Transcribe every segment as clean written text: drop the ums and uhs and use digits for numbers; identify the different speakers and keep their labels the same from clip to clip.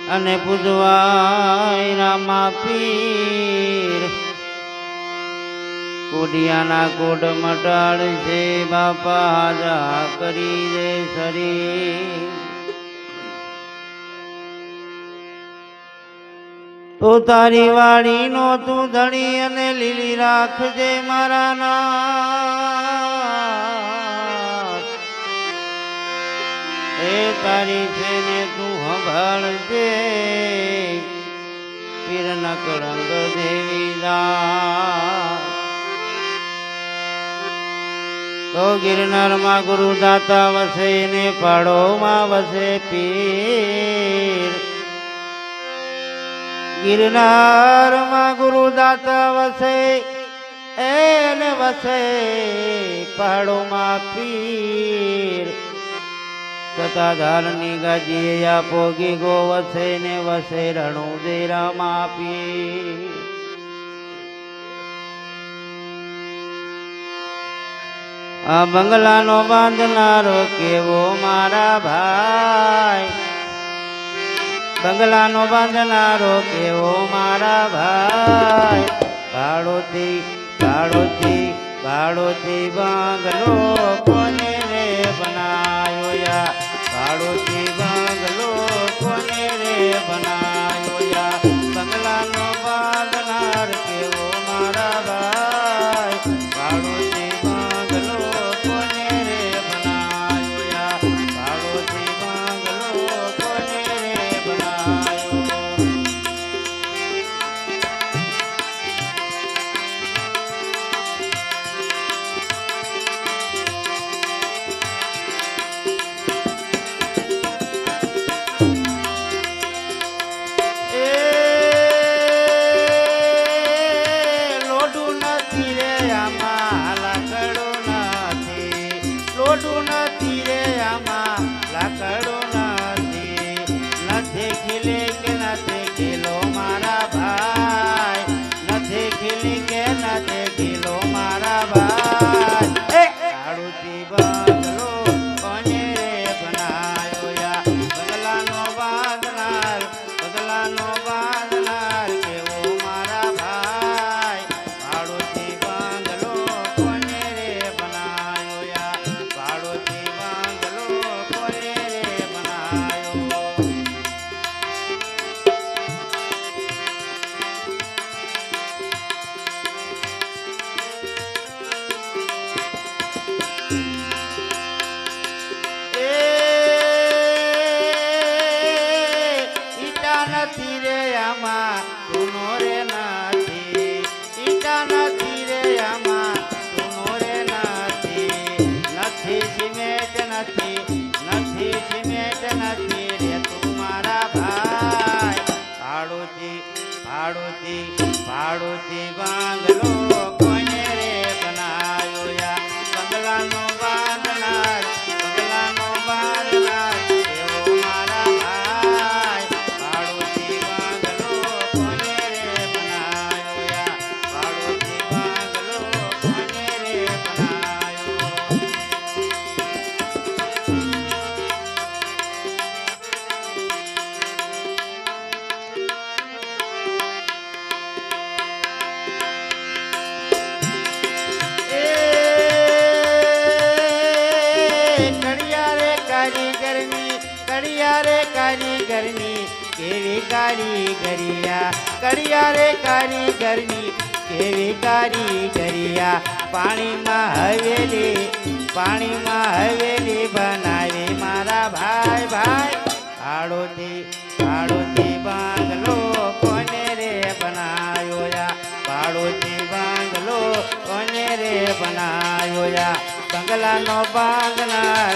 Speaker 1: અને પૂજવાય રામા પીર કોડિયાના કોડ મટાડ છે બાપા હાજા કરી દે શરીર તો તારી વાડી નો તું ધણી અને લીલી રાખજે મારા નાથ એ તારી છે ને તું સંભાળજે પીર નકળંગ દેવી દા તો ગિરનાર માં ગુરુ દાતા વસે ને પાડો માં વસે પીર ગિરનાર માં ગુરુ દાતા વસે એને વસે પાડો માં પીર સતાધારની ગાજીએ આપો ગીગો વસે ને વસે રણુ દેરા માં પીર આ બંગલાનો બાંધનારો કેવો મારા ભાઈ બંગલાનો બાંધનારો કેવો મારા ભાઈ ભાડોથી બંગલો કોને રે બનાયો યા ભાડોથી બંગલો કોને રે બનાયો યા બંગલાનો બાંધનાર કેવો મારા ભાઈ ભાડોથી બંગલો કોને રે બનાયો યા ભાડોથી બંગલો કોને રે બનાયો લોડું નથી રે આમાં લાકડો નથી ખીલે કે નથી ખીલો મારા ભાઈ નથી ખીલી કે નથી ખીલો મારા ભાઈ કાળુથી બંગલો કોને રે બનાયો યા બંગલાનો બાંધનાર કેવો મારા ભાઈ કાળુથી બંગલો કોને રે બનાયો યા ભાડોથી બંગલો કોને રે બનાયો ઈટા નથી રે આમાં સુનો રે નથી ઈટા નથી રે આમાં સુનો રે નથી સિમેન્ટ નથી રે તું મારા ભાઈ ભાડોથી બંગલો કોને રે બનાયો યા બંગલાનો બાંધનાર એવો મારા ભાઈ ભાડોથી બંગલો કોને રે બનાયો યા ભાડોથી બંગલો કોને રે બનાયો કારીગરની કેવી કારીગરિયા પાણીમાં હવેલી બનાવી મારા ભાઈ ભાડોથી બંગલો કોને રે બનાયો યા ભાડોથી બંગલો કોને રે બનાયો યા બંગલાનો બાંધનાર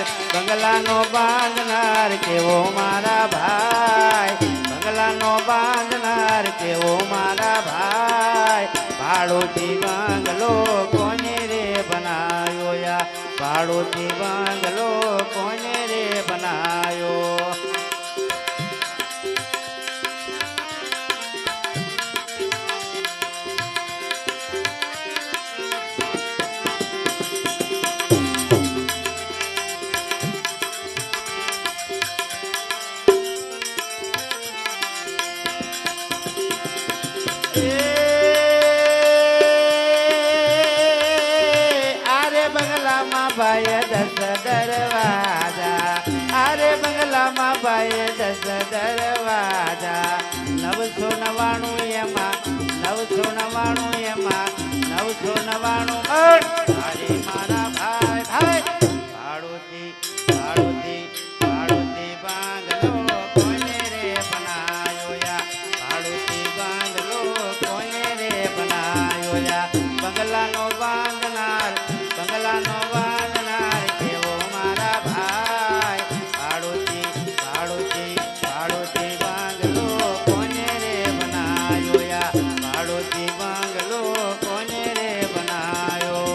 Speaker 1: કેવો મારા ભાઈ બંગલાનો બાંધનાર કેવો મારા ભાઈ ભાડોથી બંગલો કોને રે બનાયો યા ભાડોથી બંગલો કોને રે બનાયો ભાઈ 10 દરવાજા અરે બંગલામાં ભાઈ 10 દરવાજા 999 એમાં 999 એમાં 999 અરે મારા ભાઈ ભાઈ ભાડુતી ભાડુતી ભાડુતી બાંગલો કોને રે બનાયો યા ભાડુતી બાંગલો કોને રે બનાયો યા બંગલાનો બાંધનાર કેવો મારા ભાઈ ભાડુતી ભાડુતી ભાડુતી બાંગલો કોને રે બનાયો યા ભાડુતી બાંગલો કોને રે બનાયો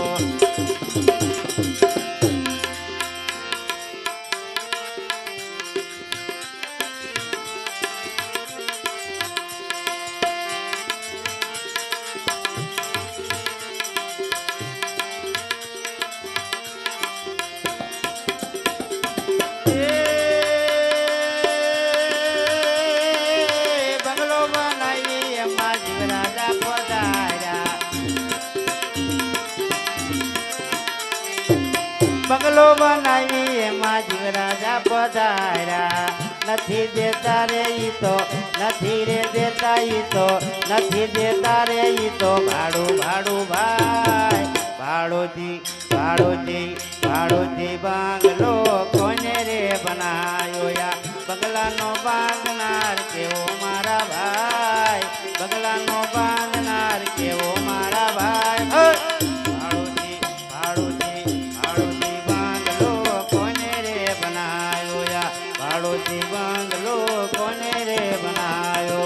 Speaker 1: બંગલો બનાવી એમાં જીવરાજા પધાર્યા બંગલો બનાવી એમાં જીવરાજા પધાર્યા નથી દેતા રે ઈ તો નથી રે દેતા ઈ તો નથી દેતા રે ઈ તો ભાડું ભાડું ભાઈ ભાડુતી ભાડુતી ભાડુતી બાંગલો કોને રે બનાયો યા બંગલાનો બાંધનાર કેવો મારા ભાઈ બંગલાનો બાંધનાર કેવો મારા ભાઈ ભાડુતી ભાડુતી ભાડુતી બાંગલો કોને રે બનાયો યા ભાડુતી બાંગલો કોને રે બનાયો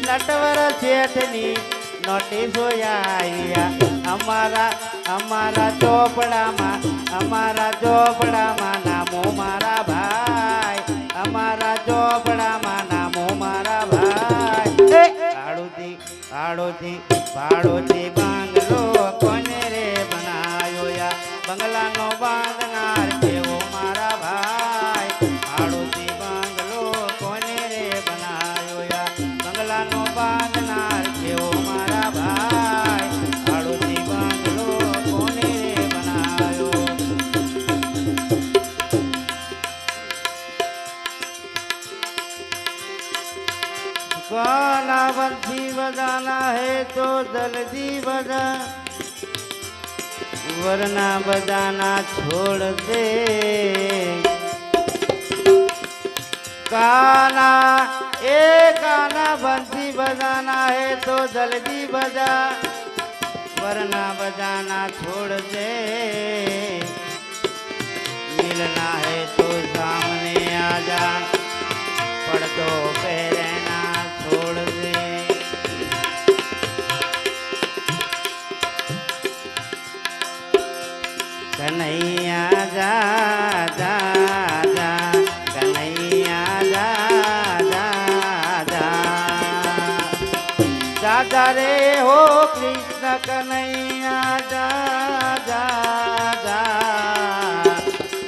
Speaker 1: નટવર શેઠની નોટિસ આયા અમારા ચોપડામાં નામો મારા ભાઈ અમારા ચોપડામાં નામો મારા ભાઈ ભાડુતી ભાડુતી ભાડુતી બાંગલો કોને રે બનાયો યા બંગલાનો બાંધનાર કેવો મારા ભાઈ ભાડુતી બાંગલો કોને રે બનાયો યા બંગલાનો બાંધનાર કેવો મારા ભાઈ ભાડુતી બાંગલો કોને રે બનાયો गाना बंसी बजाना है तो जल्दी बजा वरना बजाना छोड़ दे गाना बंसी बजाना है तो जल्दी बजा वरना बजाना छोड़ दे मिलना है तो सामने आ जा पर्दो पे रहना छोड़ दे कन्हैया जा जा जा कन्हैया जा जा जा जा रे हो कृष्ण कन्हैया जा जा जा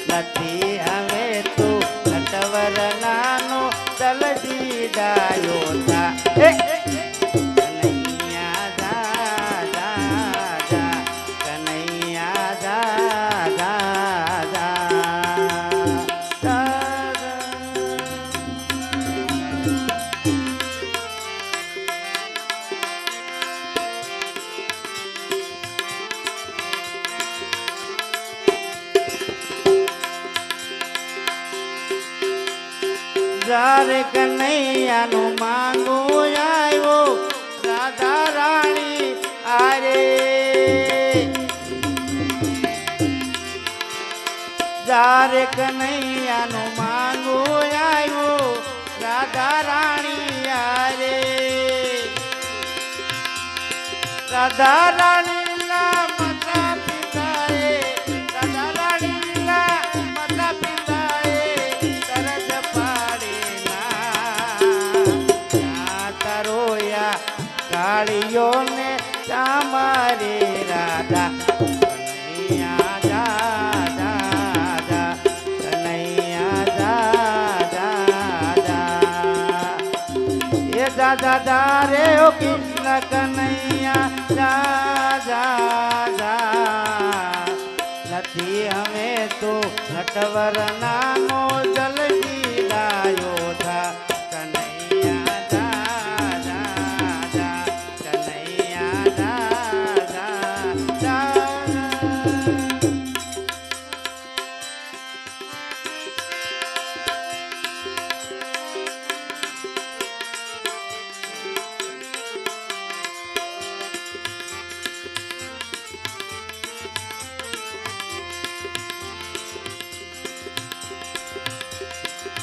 Speaker 1: નથી હવે તું નટવર નાનો જલ્દી ડાયો થા કનૈયા જા જા જા કનૈયા જા જા જા જારે કનૈયાનું માંગું આવ્યો રાધા રાણી આરે જારે કનૈયાનું માંગું આવ્યો રાધા રાણી આરે રાધા રાણીના માતા પિતાએ રાધા રાણી એ દાદા રે ઓ કૃષ્ણ કનૈયા નથી અમે તો નટવર નાનો જલદી લાયો થા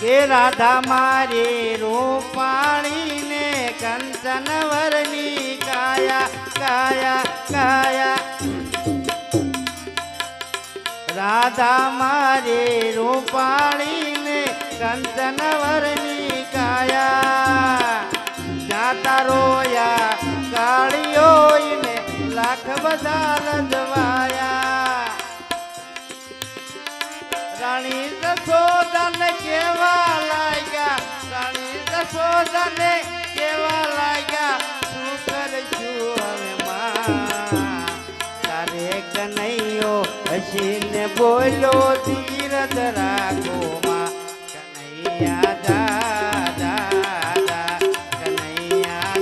Speaker 1: કે રાધા મારી રૂપાણી ને કંચન વરની કાયા રાધા મારી રૂપાણી ને કંચન વરની કાયા જાતા રોયા કાળીઓ ને લાખ બધા લજવાયા રાણી જશોદાને કેવા લાગ્યા શું કરશું હવે માં તારે કનૈયો હસીને બોલ્યો ધીરજ રાખો માં કનૈયા દાદા કનૈયા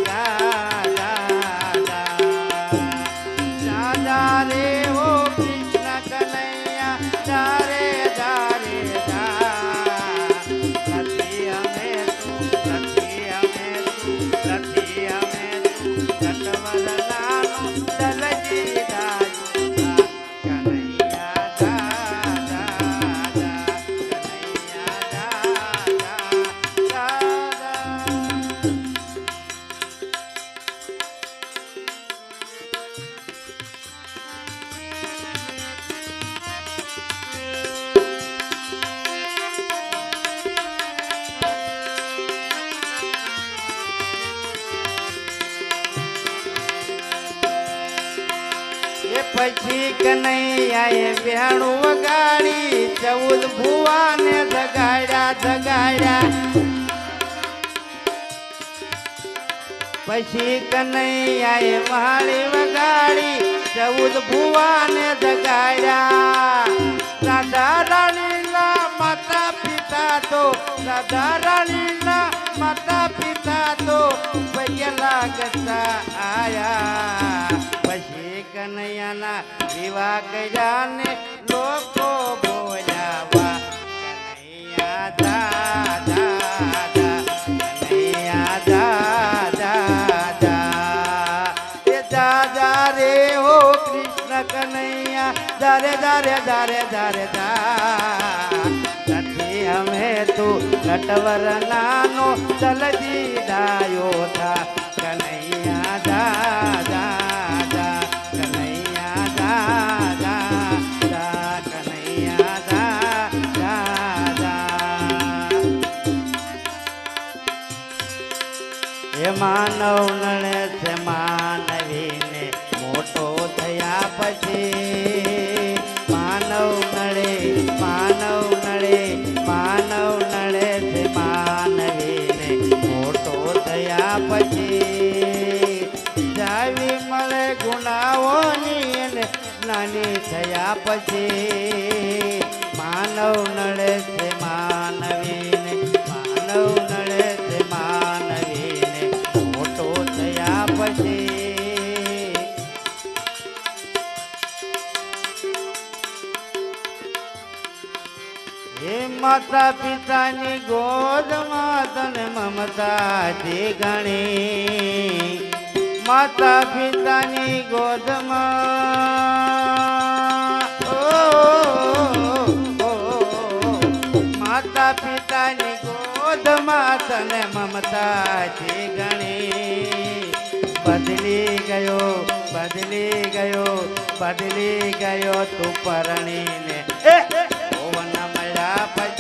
Speaker 1: દાદા રે ઓ કૃષ્ણ કનૈયા રે પછી કનૈયાએ બેણું વગાડી 14 ભુવાને જગાડ્યા પછી કનૈયાએ માળી વગાડી 14 ભુવાને જગાડ્યા રાધા રાણીના માતા પિતા તો પૈયલા ગતા આયા પછી કનૈયાના વિવાહ કર્યા ને લોકો બોલ્યા કનૈયા દાદા રે હો કૃષ્ણ કનૈયા દારે નથી અમે તું નટવર નાનો જલદી ડાયો થા કનૈયા દાદા માનવ નડે છે માનવીને મોટો થયા પછી માનવ નડે છે માનવીને મોટો થયા પછી જાવી મળે ગુનાઓની ને નાની થયા પછી માનવ નડે છે માનવીને માતા પિતાની ગોદમાં તને મમતાથી ગણી માતા પિતાની ગોદમાં માતા પિતાની ગોદમાં તને મમતાથી ગણી બદલી ગયો તું પરણીને ઓવન મળ્યા પછી